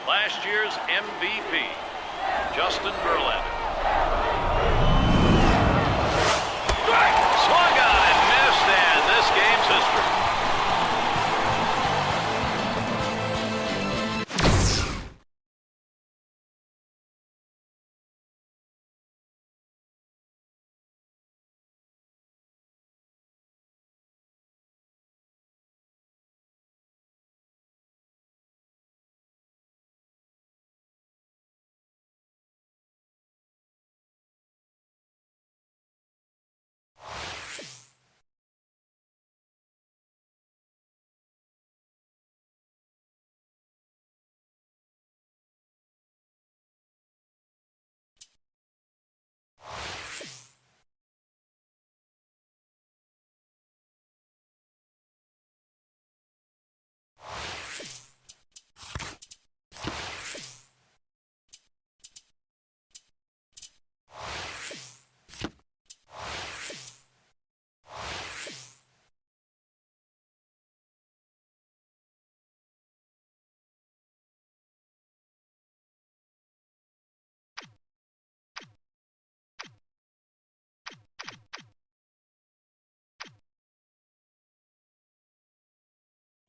last year's MVP, Justin Verlander. Swung on and missed, and this game's history.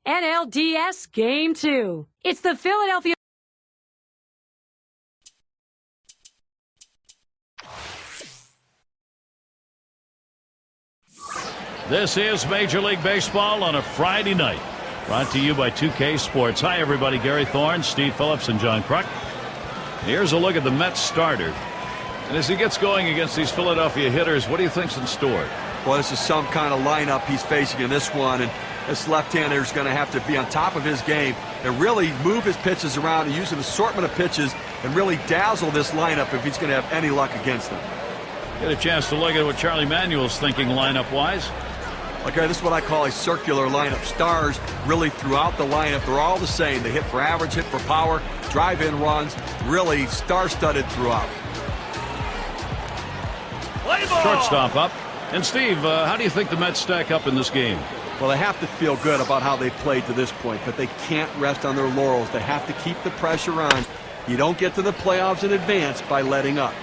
NLDS Game 2. It's the Philadelphia... This is Major League Baseball on a Friday night. Brought to you by 2K Sports. Hi, everybody. Gary Thorne, Steve Phillips, and John Kruk. Here's a look at the Mets starter. And as he gets going against these Philadelphia hitters, what do you think's in store? Well, this is some kind of lineup he's facing in this one, and this left-hander is going to have to be on top of his game and really move his pitches around and use an assortment of pitches and really dazzle this lineup if he's going to have any luck against them. Get a chance to look at what Charlie Manuel's thinking lineup-wise. Okay, this is what I call a circular lineup. Stars really throughout the lineup. They're all the same. They hit for average, hit for power, drive-in runs, really star-studded throughout. Shortstop up. And Steve, how do you think the Mets stack up in this game? Well, they have to feel good about how they played to this point, but they can't rest on their laurels. They have to keep the pressure on. You don't get to the playoffs in advance by letting up.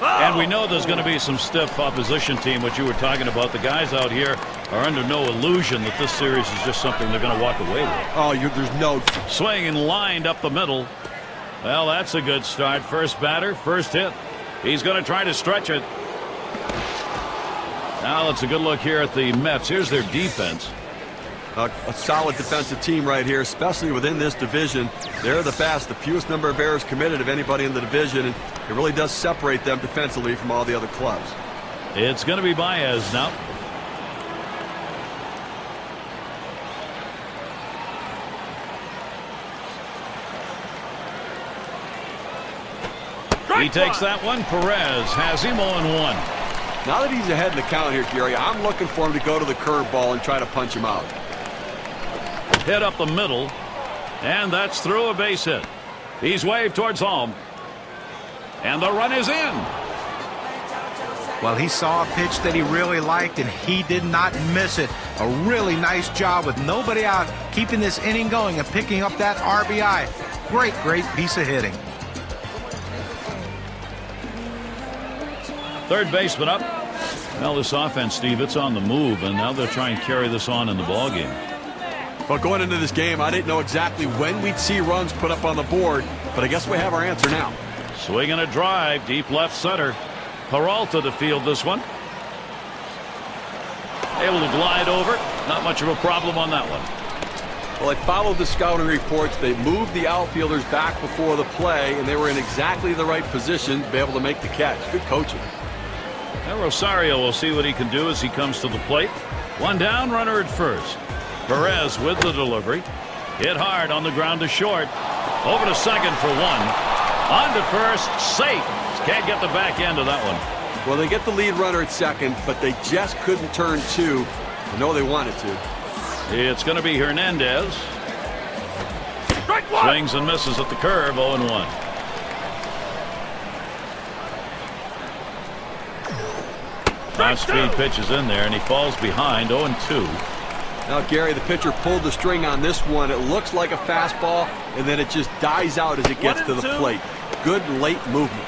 And we know there's going to be some stiff opposition team, what you were talking about. The guys out here are under no illusion that this series is just something they're going to walk away with. Oh, there's no... Swing and lined up the middle. Well, that's a good start. First batter, first hit. He's going to try to stretch it. Now let's a good look here at the Mets. Here's their defense. A solid defensive team right here, especially within this division. They're the best, the fewest number of errors committed of anybody in the division, and it really does separate them defensively from all the other clubs. It's going to be Baez now. He takes that one. Perez has him 0-1. Now that he's ahead in the count here, Gary, I'm looking for him to go to the curveball and try to punch him out. Hit up the middle, and that's through a base hit. He's waved towards home, and the run is in. Well, he saw a pitch that he really liked, and he did not miss it. A really nice job with nobody out, keeping this inning going and picking up that RBI. Great piece of hitting. Third baseman up. Well, this offense, Steve, it's on the move, and now they'll try and carry this on in the ballgame. Well, going into this game, I didn't know exactly when we'd see runs put up on the board, but I guess we have our answer now. Swinging a drive, deep left center. Peralta to field this one. Able to glide over. Not much of a problem on that one. Well, I followed the scouting reports. They moved the outfielders back before the play, and they were in exactly the right position to be able to make the catch. Good coaching. Now Rosario will see what he can do as he comes to the plate. One down, runner at first. Perez with the delivery. Hit hard on the ground to short. Over to second for one. On to first, safe. Can't get the back end of that one. Well, they get the lead runner at second, but they just couldn't turn two. I know they wanted to. It's going to be Hernandez. Swings and misses at the curve, 0-1. Fast speed pitch is in there, and he falls behind, 0-2. Now, Gary, the pitcher pulled the string on this one. It looks like a fastball, and then it just dies out as it gets to the plate. Good late movement.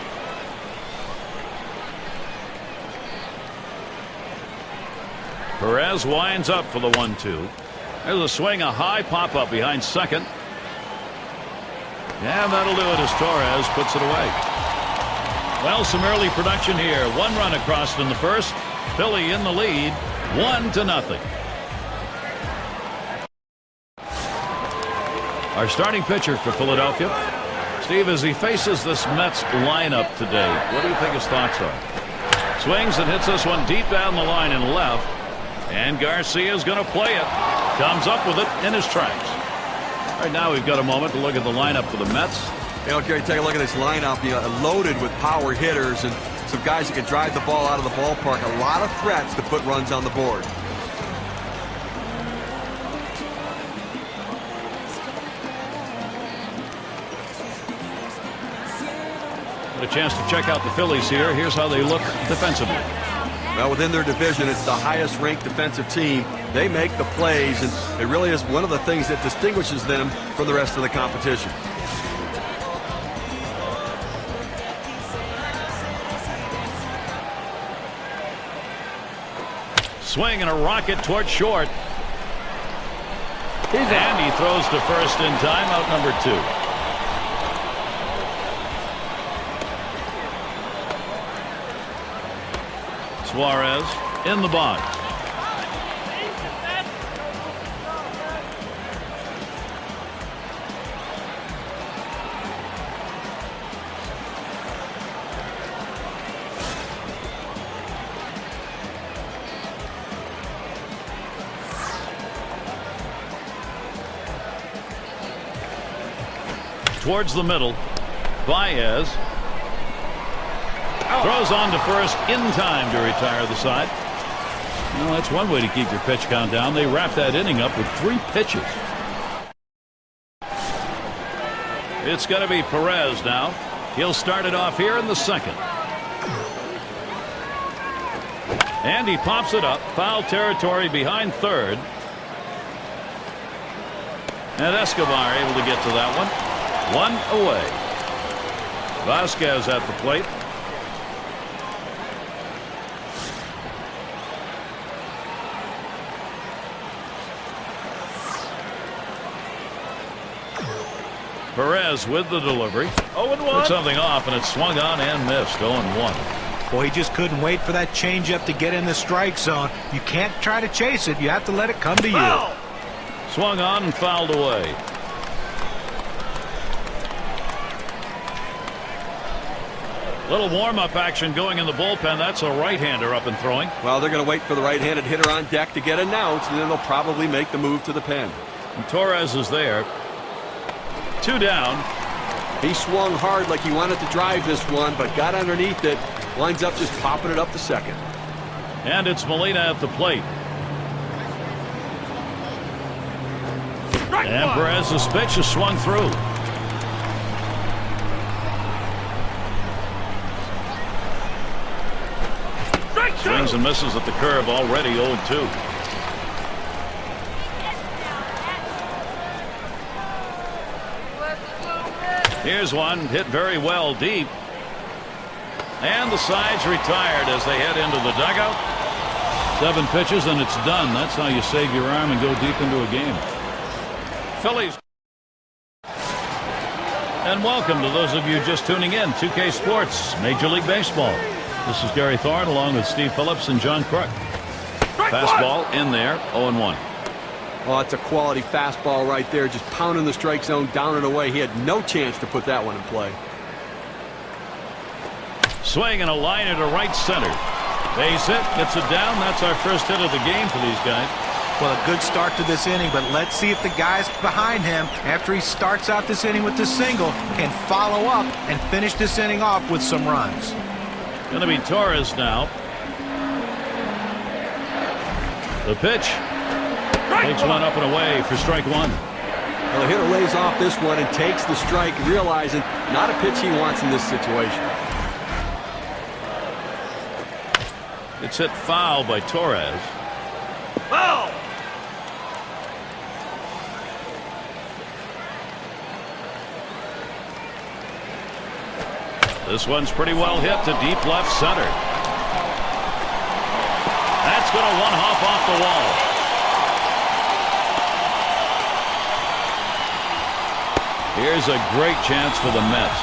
Perez winds up for the 1-2. There's a swing, a high pop-up behind second. And that'll do it as Torres puts it away. Well, some early production here. 1 run across in the first. Philly in the lead, 1-0. Our starting pitcher for Philadelphia, Steve, as he faces this Mets lineup today, what do you think his thoughts are? Swings and hits this one deep down the line and left. And Garcia's going to play it. Comes up with it in his tracks. Right now we've got a moment to look at the lineup for the Mets. You know, Gary, take a look at this lineup. You know, loaded with power hitters and some guys that can drive the ball out of the ballpark. A lot of threats to put runs on the board. Got a chance to check out the Phillies here. Here's how they look defensively. Well, within their division, it's the highest ranked defensive team. They make the plays, and it really is one of the things that distinguishes them from the rest of the competition. Swing and a rocket toward short. And he throws to first in time, out number 2. Suarez in the box. Towards the middle, Baez throws on to first in time to retire the side. Well, that's one way to keep your pitch count down. They wrap that inning up with 3 pitches. It's going to be Perez now. He'll start it off here in the second. And he pops it up. Foul territory behind third. And Escobar able to get to that one. 1 away. Vasquez at the plate. Perez with the delivery. 0-1. Took something off, and it swung on and missed. 0-1. Boy, he just couldn't wait for that changeup to get in the strike zone. You can't try to chase it. You have to let it come to you. Swung on and fouled away. Little warm-up action going in the bullpen. That's a right-hander up and throwing. Well, they're going to wait for the right-handed hitter on deck to get announced, and then they'll probably make the move to the pen. And Torres is there. 2 down. He swung hard like he wanted to drive this one, but got underneath it. Winds up just popping it up to second. And it's Molina at the plate. And Perez's pitch is swung through. Swings and misses at the curve, already 0-2. Here's one hit very well deep. And the side's retired as they head into the dugout. 7 pitches and it's done. That's how you save your arm and go deep into a game. Phillies. And welcome to those of you just tuning in. 2K Sports, Major League Baseball. This is Gary Thorne along with Steve Phillips and John Crook. Fastball in there, 0-1. Oh, it's a quality fastball right there, just pounding the strike zone down and away. He had no chance to put that one in play. Swing and a liner to right center. Base hit, gets it down. That's our first hit of the game for these guys. Well, a good start to this inning, but let's see if the guys behind him, after he starts out this inning with the single, can follow up and finish this inning off with some runs. Going to be Torres now. The pitch. Takes one up and away for strike 1. Well, the hitter lays off this one and takes the strike, realizing not a pitch he wants in this situation. It's hit foul by Torres. This one's pretty well hit to deep left center. That's going to one-hop off the wall. Here's a great chance for the Mets.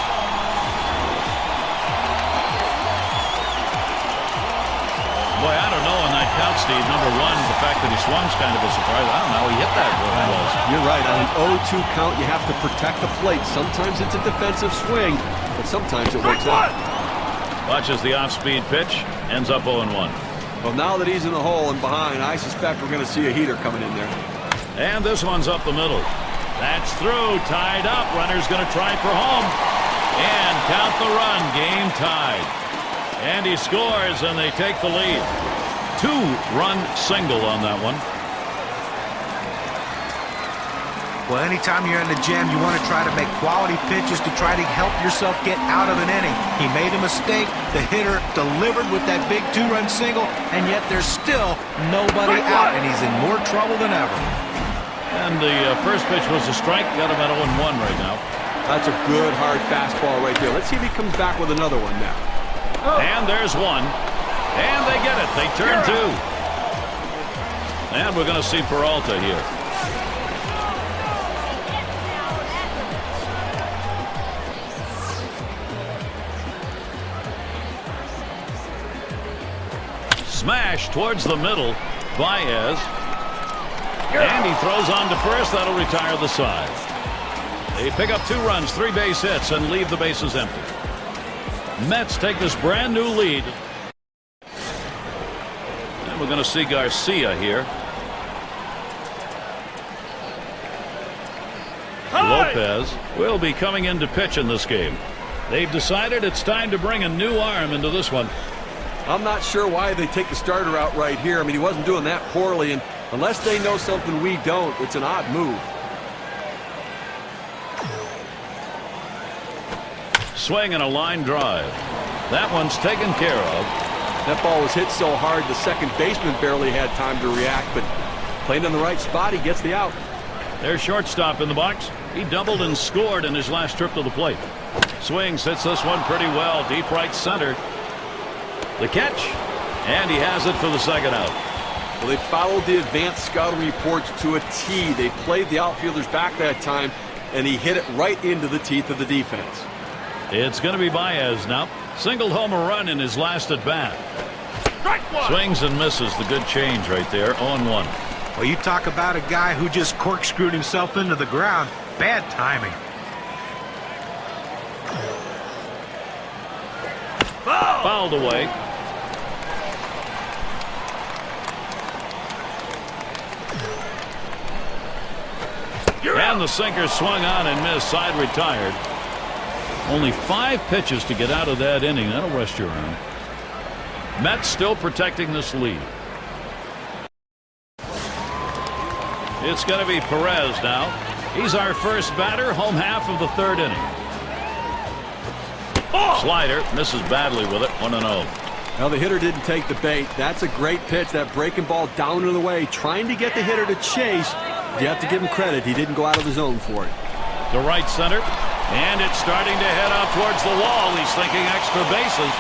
Boy, I don't know on that count, Steve. Number one, the fact that he swung's kind of a surprise. I don't know how he hit that where he was. You're right. On an 0-2 count, you have to protect the plate. Sometimes it's a defensive swing, but sometimes it works out. Watch as the off-speed pitch ends up 0-1. Well, now that he's in the hole and behind, I suspect we're going to see a heater coming in there. And this one's up the middle. That's through. Tied up. Runner's going to try for home. And count the run. Game tied. And he scores, and they take the lead. 2-run single on that one. Well, anytime you're in the gym, you want to try to make quality pitches to try to help yourself get out of an inning. He made a mistake. The hitter delivered with that big 2-run single, and yet there's still nobody out, and he's in more trouble than ever. And the first pitch was a strike. Got him at 0-1 right now. That's a good, hard fastball right there. Let's see if he comes back with another one now. And there's one. And they get it. They turn two. And we're going to see Peralta here. Smash towards the middle. Baez. And he throws on to first. That'll retire the side. They pick up 2 runs, 3 base hits, and leave the bases empty. Mets take this brand new lead. And we're going to see Garcia here. Lopez will be coming in to pitch in this game. They've decided it's time to bring a new arm into this one. I'm not sure why they take the starter out right here. I mean, he wasn't doing that poorly, and unless they know something we don't, it's an odd move. Swing and a line drive. That one's taken care of. That ball was hit so hard the second baseman barely had time to react, but playing in the right spot, he gets the out. Their shortstop in the box. He doubled and scored in his last trip to the plate. Swings, hits this one pretty well. Deep right center. The catch. And he has it for the second out. Well, they followed the advanced scouting reports to a T. They played the outfielders back that time, and he hit it right into the teeth of the defense. It's going to be Baez now. Singled home a run in his last at bat. Swings and misses. The good change right there. 0-1. Well, you talk about a guy who just corkscrewed himself into the ground. Bad timing. Fouled away. And the sinker swung on and missed. Side retired. Only 5 pitches to get out of that inning. That'll rest your arm. Mets still protecting this lead. It's going to be Perez now. He's our first batter, home half of the 3rd inning. Slider misses badly with it. 1-0. Well, the hitter didn't take the bait. That's a great pitch. That breaking ball down and away, trying to get the hitter to chase. You have to give him credit. He didn't go out of his zone for it. To right center. And it's starting to head out towards the wall. He's thinking extra bases.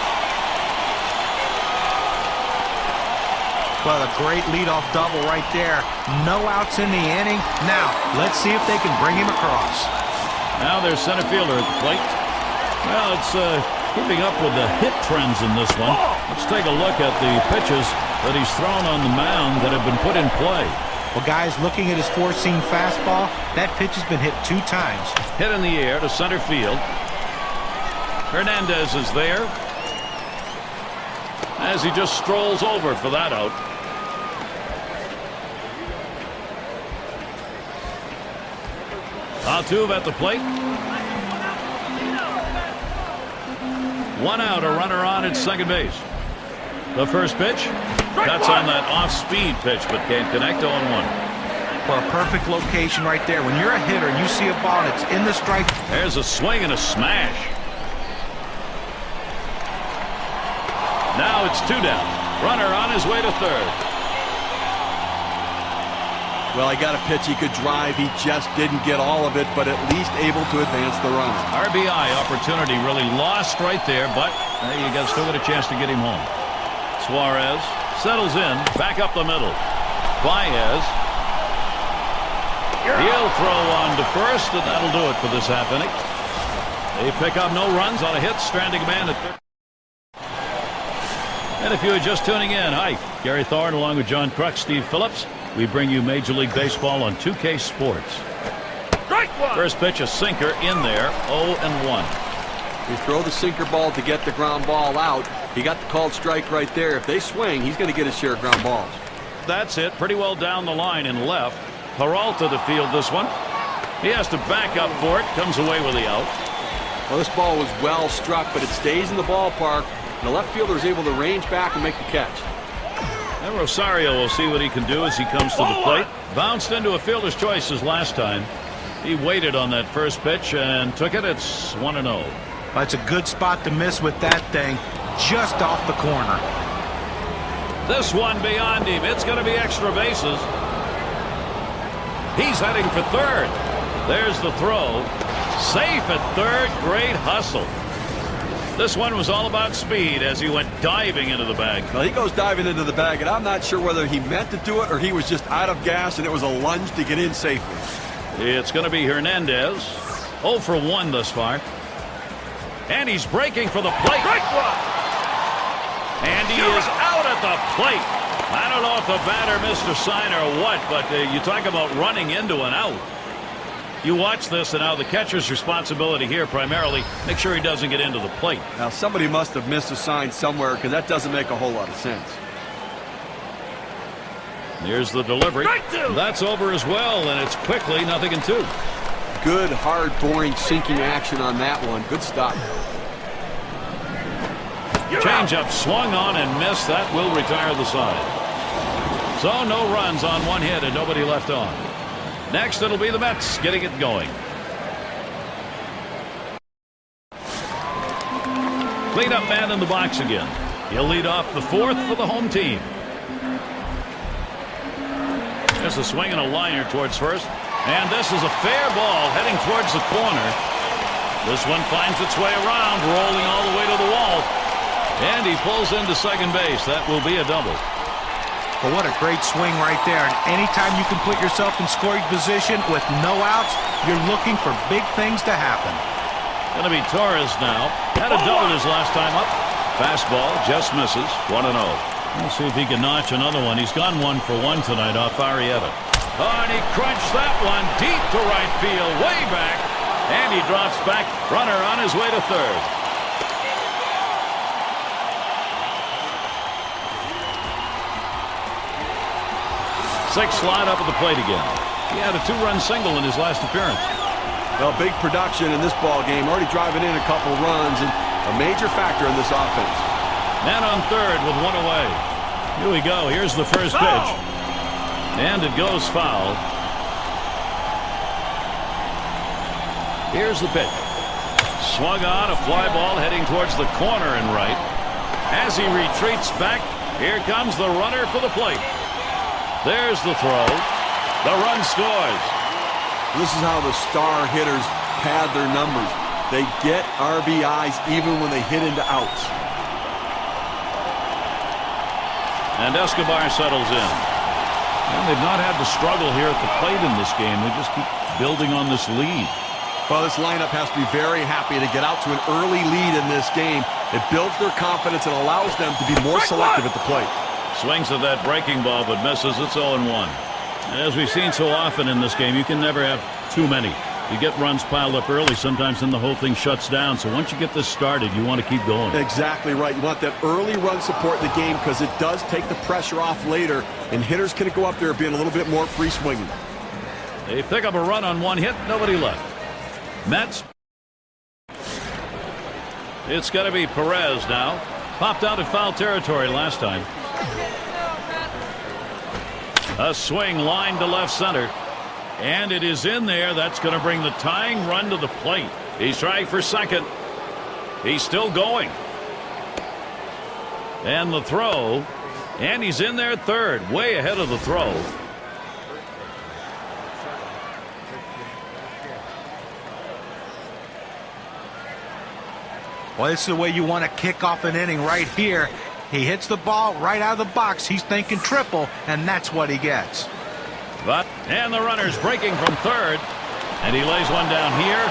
Well, a great leadoff double right there. No outs in the inning. Now, let's see if they can bring him across. Now there's center fielder at the plate. Well, it's keeping up with the hit trends in this one. Let's take a look at the pitches that he's thrown on the mound that have been put in play. Well, guys, looking at his four-seam fastball, that pitch has been hit 2 times. Hit in the air to center field. Hernandez is there as he just strolls over for that out. Altuve at the plate. 1 out, a runner on at second base. The first pitch. That's on that off-speed pitch, but can't connect. 0-1. Well, a perfect location right there. When you're a hitter and you see a ball that's in the strike. There's a swing and a smash. Now it's 2 down. Runner on his way to third. Well, he got a pitch he could drive. He just didn't get all of it, but at least able to advance the runner. RBI opportunity really lost right there, but you still got a chance to get him home. Suarez settles in, back up the middle. Baez. He'll throw on to first, and that'll do it for this half inning. They pick up no runs on a hit, stranding a man at third. And if you are just tuning in, hi, Gary Thorne along with John Kruk, Steve Phillips. We bring you Major League Baseball on 2K Sports. First pitch, a sinker in there, 0-1. You throw the sinker ball to get the ground ball out. He got the called strike right there. If they swing, he's going to get his share of ground balls. That's it, pretty well down the line and left. Peralta to field this one. He has to back up for it, comes away with the out. Well, this ball was well struck, but it stays in the ballpark. And the left fielder is able to range back and make the catch. And Rosario will see what he can do as he comes to the plate. Bounced into a fielder's choice as last time. He waited on that first pitch and took it. It's 1-0. That's a good spot to miss with that thing, just off the corner. This one beyond him. It's going to be extra bases. He's heading for third. There's the throw. Safe at third. Great hustle. This one was all about speed as he went diving into the bag. Well, he goes diving into the bag, and I'm not sure whether he meant to do it or he was just out of gas and it was a lunge to get in safely. It's going to be Hernandez. 0 for 1 thus far. And he's breaking for the plate. And he is out at the plate. I don't know if the batter missed a sign or what, but you talk about running into an out. You watch this, and now the catcher's responsibility here primarily, make sure he doesn't get into the plate. Now, somebody must have missed a sign somewhere because that doesn't make a whole lot of sense. Here's the delivery. That's over as well, and it's quickly 0-2. Good, hard, boring, sinking action on that one. Good stop. Changeup swung on and missed. That will retire the side. So no runs on one hit and nobody left on. Next, it'll be the Mets getting it going. Cleanup man in the box again. He'll lead off the fourth for the home team. There's a swing and a liner towards first. And this is a fair ball heading towards the corner. This one finds its way around, rolling all the way to the wall. And he pulls into second base. That will be a double. Well, what a great swing right there. And anytime you can put yourself in scoring position with no outs, you're looking for big things to happen. Going to be Torres now. Had a double his last time up. Fastball just misses. 1-0. Let's see if he can notch another one. He's gone 1 for 1 tonight off Arrieta. Oh, and he crunched that one deep to right field, way back. And he drops back. Runner on his way to third. Sixth slide up at the plate again. He had a 2-run single in his last appearance. Well, big production in this ball game. Already driving in a couple runs and a major factor in this offense. Man on third with 1 away. Here we go. Here's the first pitch. And it goes foul. Here's the pitch. Swung on, a fly ball heading towards the corner and right. As he retreats back, here comes the runner for the plate. There's the throw. The run scores. This is how the star hitters pad their numbers. They get RBIs even when they hit into outs. And Escobar settles in. And they've not had to struggle here at the plate in this game. They just keep building on this lead. Well, this lineup has to be very happy to get out to an early lead in this game. It builds their confidence and allows them to be more selective at the plate. Swings at that breaking ball but misses. It's 0-1. And as we've seen so often in this game, you can never have too many. You get runs piled up early sometimes and the whole thing shuts down. So once you get this started, you want to keep going. Exactly right. You want that early run support in the game because it does take the pressure off later, and hitters can go up there being a little bit more free swinging. They pick up a run on one hit. Nobody left. Mets. It's going to be Perez now. Popped out of foul territory last time. A swing line to left center. And it is in there. That's going to bring the tying run to the plate. He's trying for second. He's still going. And the throw. And he's in there third. Way ahead of the throw. Well, this is the way you want to kick off an inning right here. He hits the ball right out of the box. He's thinking triple, and that's what he gets. And the runner's breaking from third, and he lays one down here.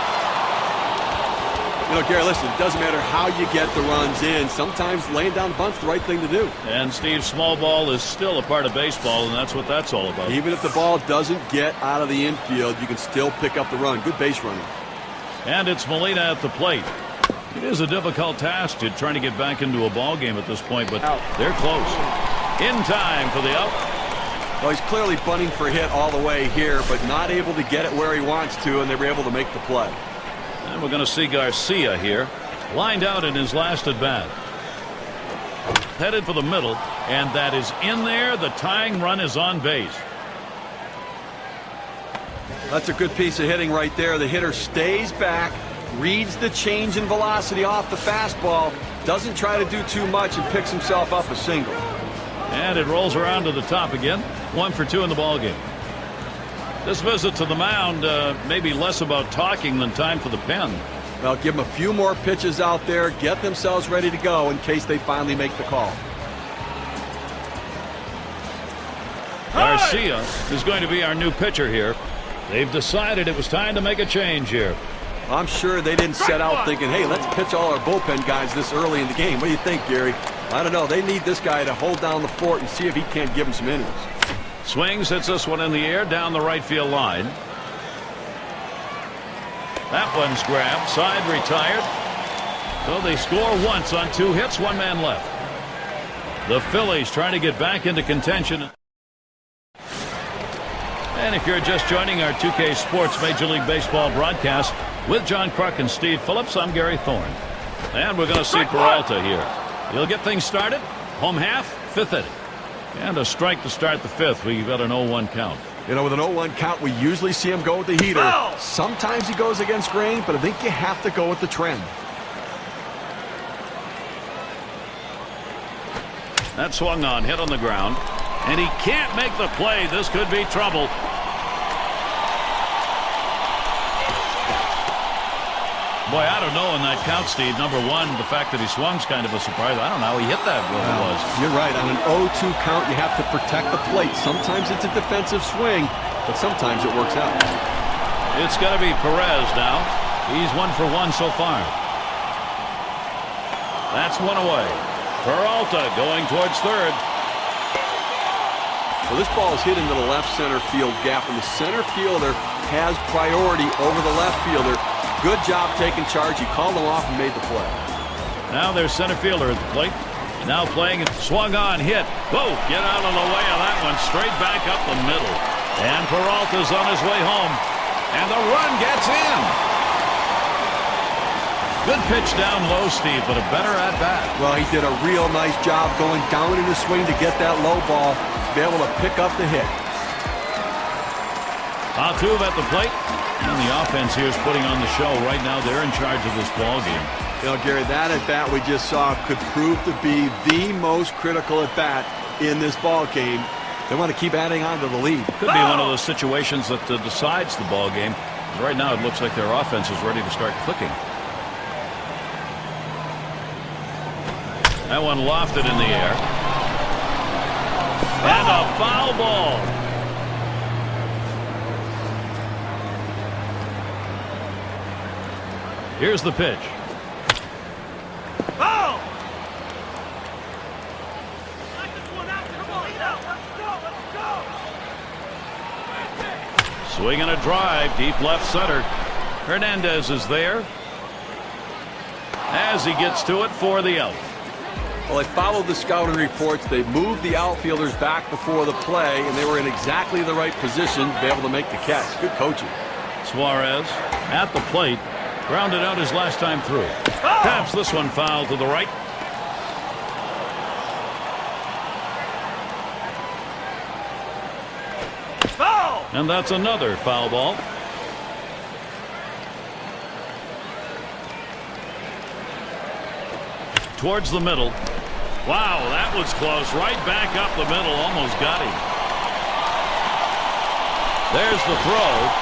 You know, Gary, listen, it doesn't matter how you get the runs in. Sometimes laying down bunt's the right thing to do. And Steve, small ball is still a part of baseball, and that's what that's all about. Even if the ball doesn't get out of the infield, you can still pick up the run. Good base running. And it's Molina at the plate. It is a difficult task to trying to get back into a ball game at this point, but they're close. In time for the out. Well, he's clearly bunting for a hit all the way here, but not able to get it where he wants to, and they were able to make the play. And we're going to see Garcia here, lined out in his last at bat. Headed for the middle, and that is in there. The tying run is on base. That's a good piece of hitting right there. The hitter stays back, reads the change in velocity off the fastball, doesn't try to do too much, and picks himself up a single. And it rolls around to the top again. 1 for 2 in the ball game. This visit to the mound maybe less about talking than time for the pen. Well, give them a few more pitches out there, get themselves ready to go in case they finally make the call. Garcia is going to be our new pitcher here. They've decided it was time to make a change here. I'm sure they didn't set out thinking, hey, let's pitch all our bullpen guys this early in the game. What do you think, Gary? I don't know. They need this guy to hold down the fort and see if he can't give them some innings. Swings, hits this one in the air down the right field line. That one's grabbed. Side retired. So they score once on 2 hits. 1 man left. The Phillies trying to get back into contention. And if you're just joining our 2K Sports Major League Baseball broadcast with John Kruk and Steve Phillips, I'm Gary Thorne. And we're going to see Peralta here. He'll get things started. Home half, 5th inning. And a strike to start the 5th. We've got an 0-1 count. You know, with an 0-1 count, we usually see him go with the heater. Sometimes he goes against grain, but I think you have to go with the trend. That swung on, hit on the ground. And he can't make the play. This could be trouble. Boy, I don't know in that count, Steve. Number one, the fact that he swung's kind of a surprise. I don't know how he hit that where he was. You're right. On an 0-2 count, you have to protect the plate. Sometimes it's a defensive swing, but sometimes it works out. It's going to be Perez now. He's 1 for 1 so far. That's 1 away. Peralta going towards third. So this ball is hit into the left center field gap, and the center fielder has priority over the left fielder. Good job taking charge. He called him off and made the play. Now there's center fielder at the plate. Now playing it. Swung on, hit. Whoa, get out of the way of that one. Straight back up the middle. And Peralta's on his way home. And the run gets in. Good pitch down low, Steve, but a better at bat. Well, he did a real nice job going down in the swing to get that low ball, to be able to pick up the hit. Altuve at the plate. And the offense here is putting on the show right now. They're in charge of this ball game. You know, Gary, that at bat we just saw could prove to be the most critical at bat in this ball game. They want to keep adding on to the lead. Could be one of those situations that decides the ball game. Right now, it looks like their offense is ready to start clicking. That one lofted in the air. And a foul ball. Here's the pitch. Oh! Swing and a drive, deep left center. Hernandez is there as he gets to it for the out. Well, they followed the scouting reports. They moved the outfielders back before the play, and they were in exactly the right position to be able to make the catch. Good coaching. Suarez at the plate. Grounded out his last time through. Taps this one foul to the right. Foul! And that's another foul ball. Towards the middle. Wow, that was close. Right back up the middle. Almost got him. There's the throw.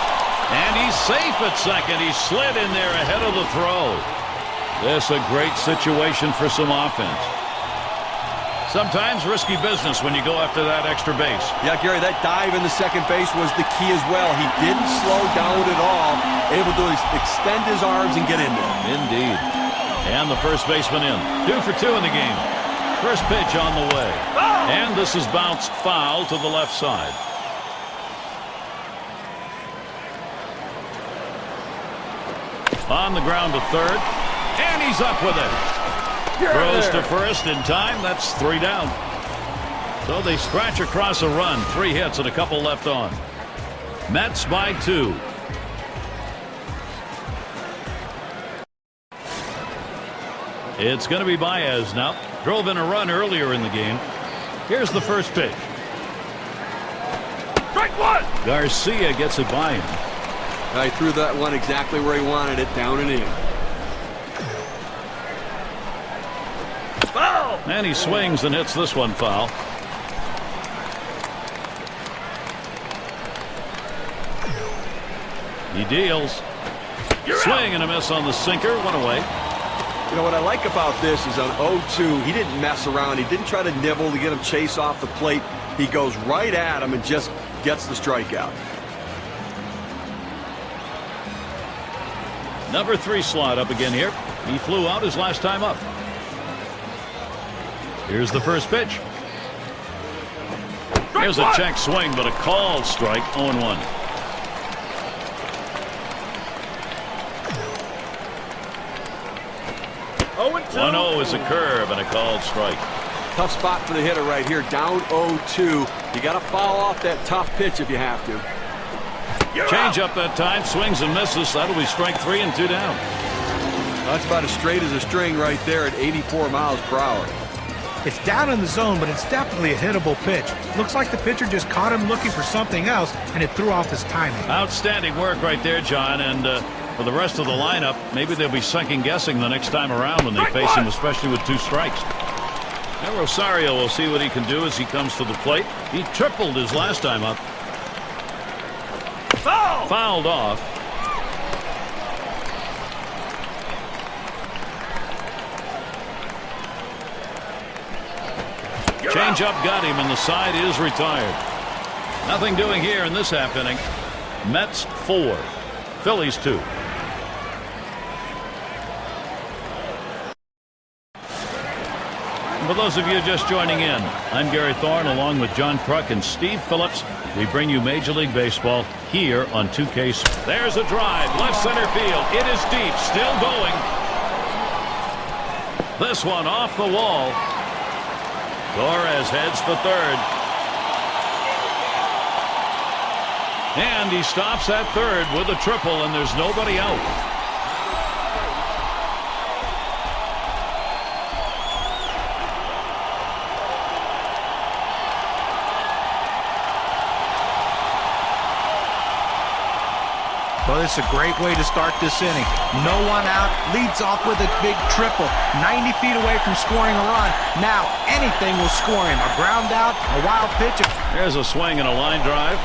And he's safe at second. He slid in there ahead of the throw. This a great situation for some offense. Sometimes risky business when you go after that extra base. Yeah, Gary, that dive in the second base was the key as well. He didn't slow down at all, able to extend his arms and get in there. Indeed. And the first baseman in. 2 for 2 in the game. First pitch on the way. And this is bounced foul to the left side. On the ground to third. And he's up with it. Throws to first in time. That's 3 down. So they scratch across a run. 3 hits and a couple left on. Mets by 2. It's going to be Baez now. Drove in a run earlier in the game. Here's the first pitch. Strike 1. Garcia gets it by him. He threw that one exactly where he wanted it, down and in. Foul! And he swings and hits this one foul. He deals. Swing and a miss on the sinker. 1 away. You know what I like about this is on 0-2, he didn't mess around. He didn't try to nibble to get him chase off the plate. He goes right at him and just gets the strikeout. Number 3 slot up again here. He flew out his last time up. Here's the first pitch. Here's a check swing, but a called strike. 0-1. Oh, 1-0 is a curve and a called strike. Tough spot for the hitter right here. Down 0-2. You got to foul off that tough pitch if you have to. Change up that time. Swings and misses. That'll be strike 3 and 2 down. That's about as straight as a string right there at 84 miles per hour. It's down in the zone, but it's definitely a hittable pitch. Looks like the pitcher just caught him looking for something else, and it threw off his timing. Outstanding work right there, John. And for the rest of the lineup, maybe they'll be second guessing the next time around when they face him, especially with 2 strikes. Now Rosario will see what he can do as he comes to the plate. He tripled his last time up. Fouled off. Change up got him, and the side is retired. Nothing doing here in this half inning. Mets 4, Phillies 2. For those of you just joining in, I'm Gary Thorne along with John Kruk and Steve Phillips. We bring you Major League Baseball here on 2K. There's a drive, left center field. It is deep, still going. This one off the wall. Torres heads for third. And he stops at third with a triple, and there's nobody out. Well, it's a great way to start this inning. No one out, leads off with a big triple. 90 feet away from scoring a run. Now anything will score him. A ground out, a wild pitch. There's a swing and a line drive.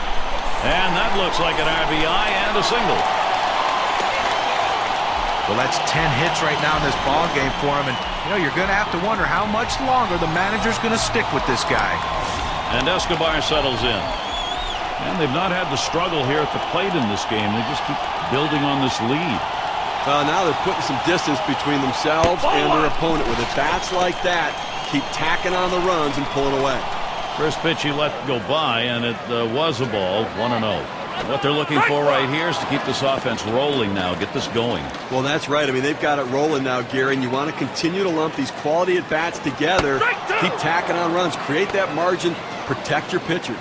And that looks like an RBI and a single. Well, that's 10 hits right now in this ball game for him. And, you know, you're going to have to wonder how much longer the manager's going to stick with this guy. And Escobar settles in. And they've not had the struggle here at the plate in this game. They just keep building on this lead. Now they're putting some distance between themselves and their opponent. With at-bats like that, keep tacking on the runs and pulling away. First pitch he let go by, and it was a ball, 1-0. What they're looking for right here is to keep this offense rolling now, get this going. Well, that's right. I mean, they've got it rolling now, Gary, and you want to continue to lump these quality at-bats together, keep tacking on runs, create that margin, protect your pitchers.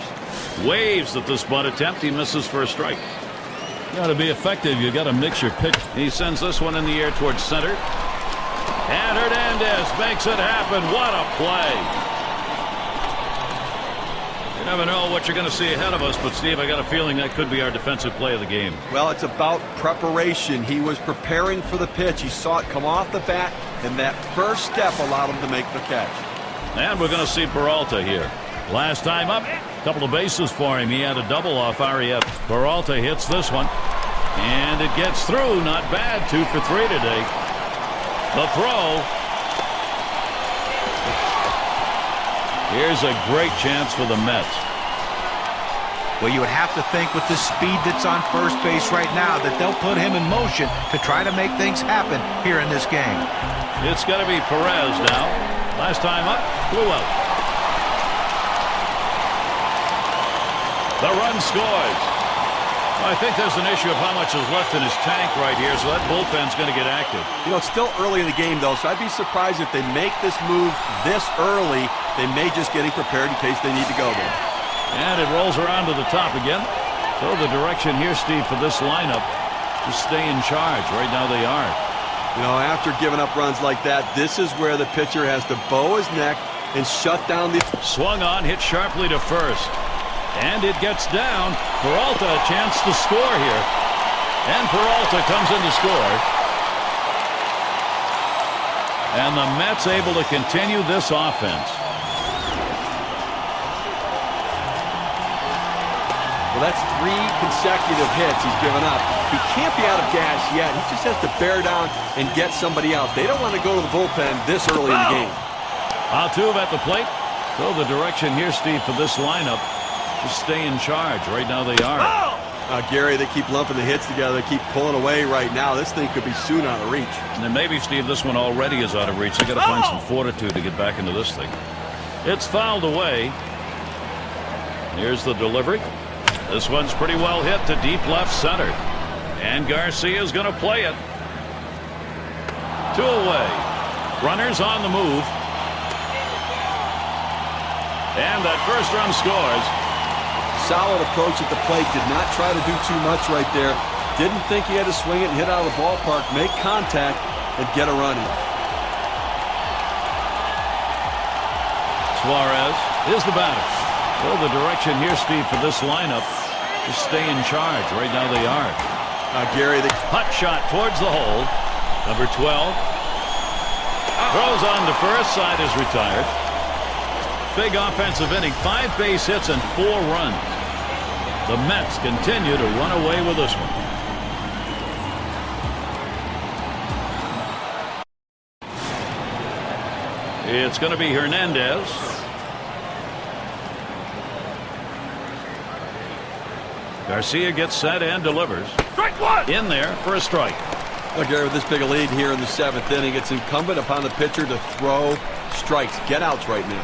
Waves at this bunt attempt. He misses for a strike. You got to be effective. You got to mix your pitch. He sends this one in the air towards center. And Hernandez makes it happen. What a play. You never know what you're going to see ahead of us, but Steve, I got a feeling that could be our defensive play of the game. Well, it's about preparation. He was preparing for the pitch. He saw it come off the bat, and that first step allowed him to make the catch. And we're going to see Peralta here. Last time up, a couple of bases for him. He had a double off REF. Peralta hits this one, and it gets through. Not bad. 2 for 3 today. The throw. Here's a great chance for the Mets. Well, you would have to think with the speed that's on first base right now that they'll put him in motion to try to make things happen here in this game. It's going to be Perez now. Last time up, blew out. The run scores. Well, I think there's an issue of how much is left in his tank right here, so that bullpen's going to get active. You know, it's still early in the game, though, so I'd be surprised if they make this move this early. They may just getting prepared in case they need to go there. And it rolls around to the top again. So the direction here, Steve, for this lineup to stay in charge. Right now they are. You know, after giving up runs like that, this is where the pitcher has to bow his neck and shut down the... Swung on, hit sharply to first. And it gets down. Peralta a chance to score here. And Peralta comes in to score. And the Mets able to continue this offense. Well, that's 3 consecutive hits he's given up. He can't be out of gas yet. He just has to bear down and get somebody out. They don't want to go to the bullpen this early in the game. Altuve at the plate. So the direction here, Steve, for this lineup to stay in charge. Right now they are. Gary, they keep lumping the hits together. They keep pulling away right now. This thing could be soon out of reach. And then maybe, Steve, this one already is out of reach. They got to find some fortitude to get back into this thing. It's fouled away. Here's the delivery. This one's pretty well hit to deep left center. And Garcia's going to play it. 2 away. Runners on the move. And that first run scores. Solid approach at the plate. Did not try to do too much right there. Didn't think he had to swing it and hit out of the ballpark, make contact, and get a run in. Suarez is the batter. So the direction here, Steve, for this lineup to stay in charge. Right now they are. Gary, the hot shot towards the hole. Number 12. Throws on to first. Side is retired. Big offensive inning. 5 base hits and 4 runs. The Mets continue to run away with this one. It's going to be Hernandez. Garcia gets set and delivers. Strike 1! In there for a strike. Look, Gary, with this big a lead here in the 7th inning, it's incumbent upon the pitcher to throw strikes. Get outs right now.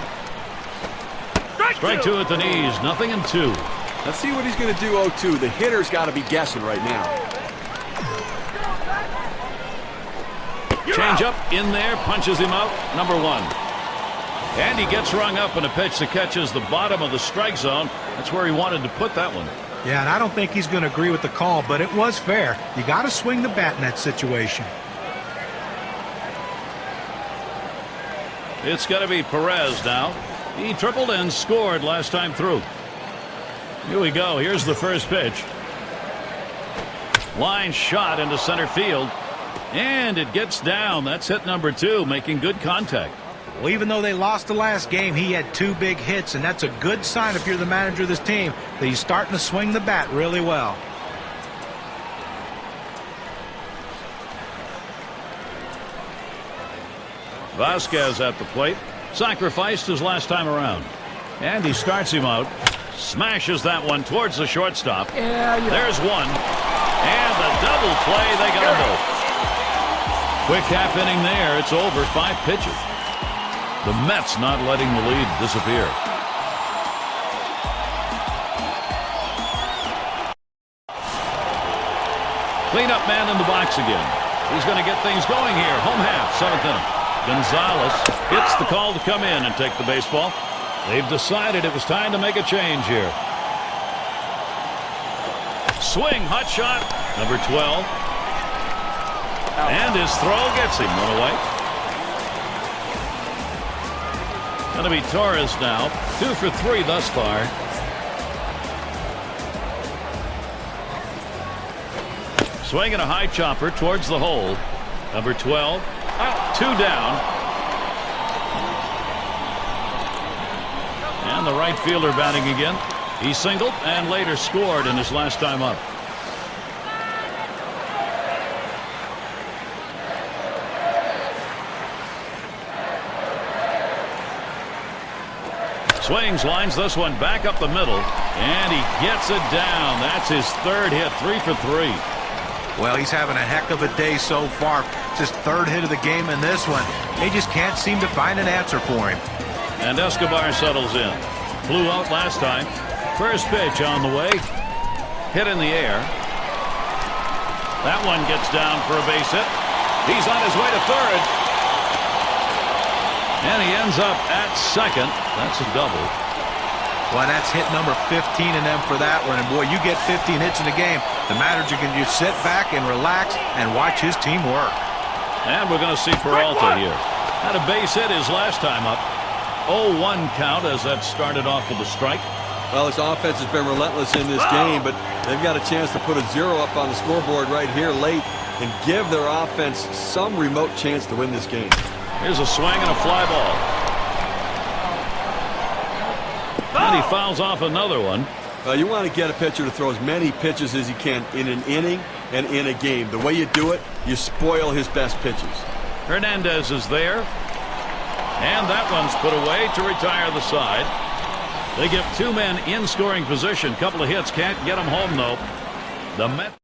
Strike 2 at the knees. 0-2. Let's see what he's going to do 0-2. The hitter's got to be guessing right now. Change up in there. Punches him out. Number 1. And he gets rung up in a pitch that catches the bottom of the strike zone. That's where he wanted to put that one. Yeah, and I don't think he's going to agree with the call, but it was fair. You got to swing the bat in that situation. It's got to be Perez now. He tripled and scored last time through. Here we go. Here's the first pitch. Line shot into center field. And it gets down. That's hit number 2, making good contact. Well, even though they lost the last game, he had 2 big hits, and that's a good sign if you're the manager of this team that he's starting to swing the bat really well. Vasquez at the plate. Sacrificed his last time around. And he starts him out. Smashes that one towards the shortstop. There's one. And the double play. They got them both. Quick half inning there. It's over. 5 pitches. The Mets not letting the lead disappear. Cleanup man in the box again. He's going to get things going here. Home half, 7th inning. Gonzalez hits the call to come in and take the baseball. They've decided it was time to make a change here. Swing, hot shot, number 12. And his throw gets him 1 away. Going to be Torres now. 2 for 3 thus far. Swinging a high chopper towards the hole. Number 12. 2 down. And the right fielder batting again. He singled and later scored in his last time up. swings, lines this one back up the middle, and he gets it down. That's his third hit, 3 for 3. Well, he's having a heck of a day so far. It's his third hit of the game in this one. They just can't seem to find an answer for him. And Escobar settles in. Flew out last time. First pitch on the way. Hit in the air. That one gets down for a base hit. He's on his way to third. And he ends up at second. That's a double. Well, that's hit number 15 in them for that one. And, boy, you get 15 hits in the game. The manager can just sit back and relax and watch his team work. And we're going to see Peralta here. Had a base hit his last time up. 0-1 count as that started off with a strike. Well, his offense has been relentless in this game, but they've got a chance to put a 0 up on the scoreboard right here late and give their offense some remote chance to win this game. Here's a swing and a fly ball. And he fouls off another one. Well, you want to get a pitcher to throw as many pitches as he can in an inning and in a game. The way you do it, you spoil his best pitches. Hernandez is there. And that one's put away to retire the side. They give 2 men in scoring position. Couple of hits, can't get them home though. The Mets.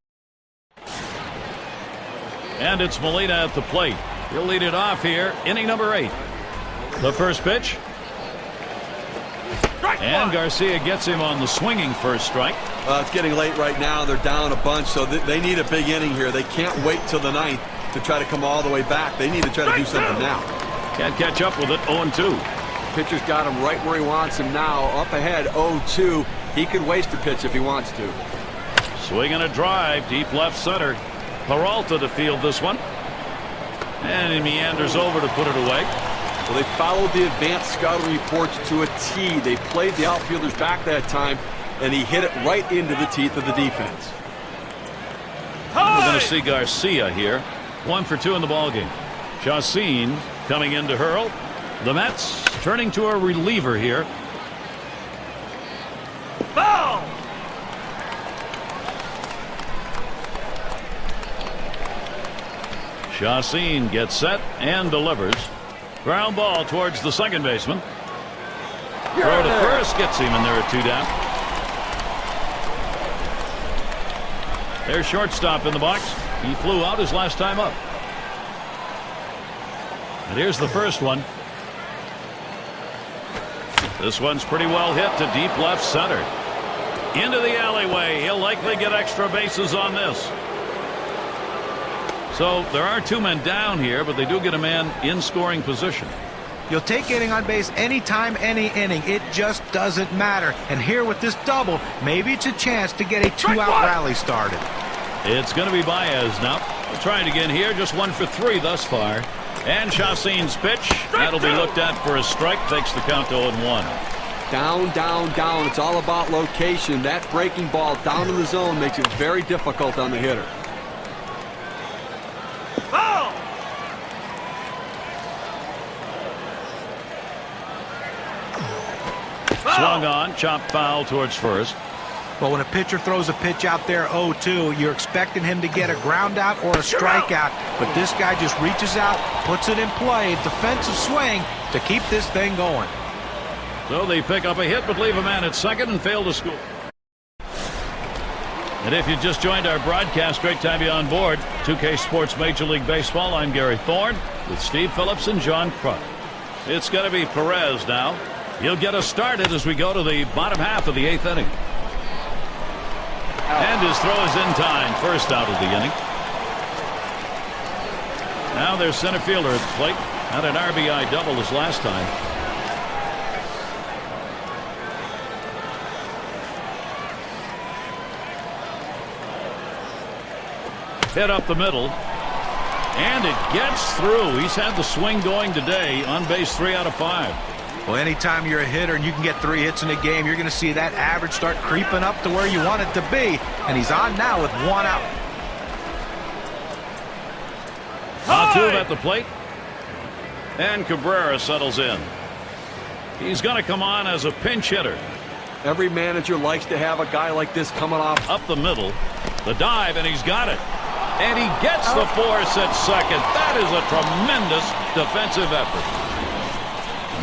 And it's Molina at the plate. He'll lead it off here, inning number 8. The first pitch. And Garcia gets him on the swinging first strike. Well, it's getting late right now. They're down a bunch, so they need a big inning here. They can't wait till the 9th to try to come all the way back. They need to try to do something now. Can't catch up with it, 0-2. Pitcher's got him right where he wants him now. Up ahead, 0-2. He could waste a pitch if he wants to. Swing and a drive, deep left center. Peralta to field this one. And he meanders over to put it away. Well, they followed the advanced scouting reports to a T. They played the outfielders back that time, and he hit it right into the teeth of the defense. We're going to see Garcia here. 1 for 2 in the ballgame. Chacin coming in to hurl. The Mets turning to a reliever here. Foul! Chacin gets set and delivers. Ground ball towards the second baseman. Throw to first gets him, and there are 2 down. There's shortstop in the box. He flew out his last time up. And here's the first one. This one's pretty well hit to deep left center. Into the alleyway. He'll likely get extra bases on this. So there are 2 men down here, but they do get a man in scoring position. You'll take getting on base anytime, any inning. It just doesn't matter. And here with this double, maybe it's a chance to get a 2-out rally started. It's going to be Baez now. We're trying again here. Just 1 for 3 thus far. And Chacin's pitch. That'll be looked at for a strike. Takes the count to 0-1. Down, down, down. It's all about location. That breaking ball down in the zone makes it very difficult on the hitter. Foul! Swung on. Chopped foul towards first. But when a pitcher throws a pitch out there 0-2, you're expecting him to get a ground out or a strikeout. But this guy just reaches out, puts it in play, defensive swing to keep this thing going. So they pick up a hit but leave a man at second and fail to score. And if you just joined our broadcast, great to have you on board. 2K Sports Major League Baseball. I'm Gary Thorne with Steve Phillips and John Kruk. It's going to be Perez now. He'll get us started as we go to the bottom half of the 8th inning. And his throw is in time. First out of the inning. Now there's center fielder at the plate. Had an RBI double his last time. Hit up the middle. And it gets through. He's had the swing going today. On base 3 out of 5. Well, anytime you're a hitter and you can get 3 hits in a game, you're going to see that average start creeping up to where you want it to be. And he's on now with 1 out. Matu at the plate. And Cabrera settles in. He's going to come on as a pinch hitter. Every manager likes to have a guy like this coming off. Up the middle. The dive, and he's got it. And he gets the force at second. That is a tremendous defensive effort.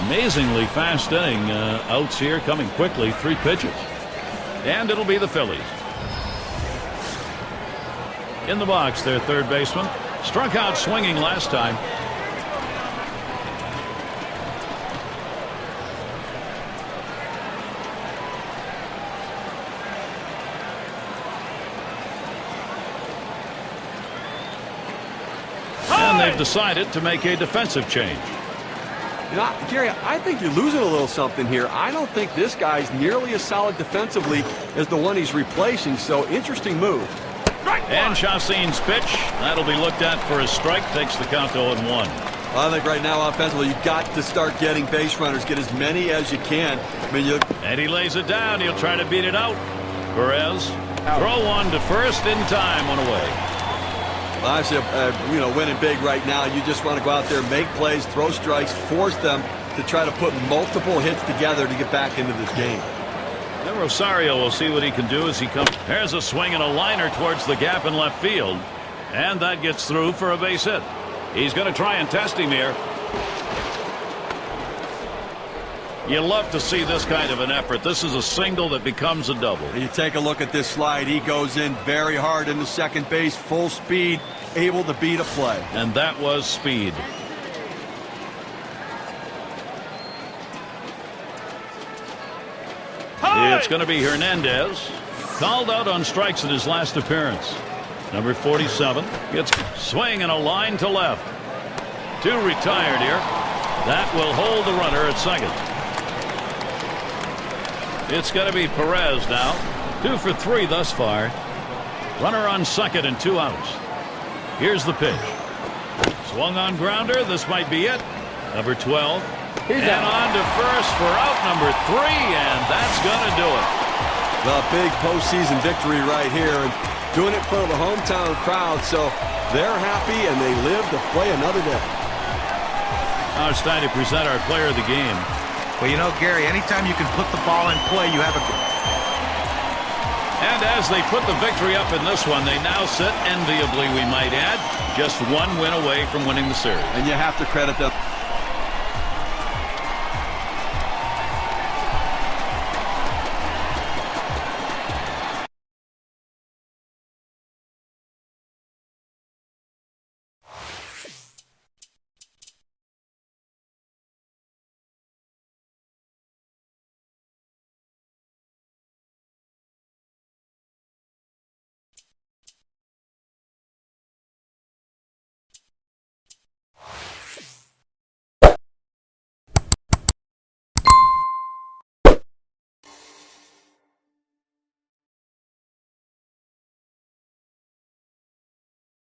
Amazingly fast inning. Outs here coming quickly. 3 pitches. And it'll be the Phillies. In the box, their third baseman. Struck out swinging last time. And they've decided to make a defensive change. You know, Gary, I think you're losing a little something here. I don't think this guy's nearly as solid defensively as the one he's replacing, so interesting move. And Chacin's pitch. That'll be looked at for a strike. Takes the count to 0-1. I think right now offensively you've got to start getting base runners. Get as many as you can. I mean, and he lays it down. He'll try to beat it out. Perez. Throw one to first in time. One away. Obviously, you know, winning big right now. You just want to go out there, make plays, throw strikes, force them to try to put multiple hits together to get back into this game. Then Rosario will see what he can do as he comes. There's a swing and a liner towards the gap in left field. And that gets through for a base hit. He's going to try and test him here. You love to see this kind of an effort. This is a single that becomes a double. And you take a look at this slide. He goes in very hard into second base, full speed, able to beat a play. And that was speed. It's going to be Hernandez. Called out on strikes in his last appearance. Number 47 gets swing and a line to left. 2 retired here. That will hold the runner at second. It's going to be Perez now. 2 for 3 thus far. Runner on second and 2 outs. Here's the pitch. Swung on grounder. This might be it. Number 12. And on to first for out number 3, and that's going to do it. Well, big postseason victory right here, and doing it in front of the hometown crowd, so they're happy and they live to play another day. Now it's time to present our player of the game. Well, you know, Gary, anytime you can put the ball in play, you have a... And as they put the victory up in this one, they now sit enviably, we might add, just 1 win away from winning the series. And you have to credit them.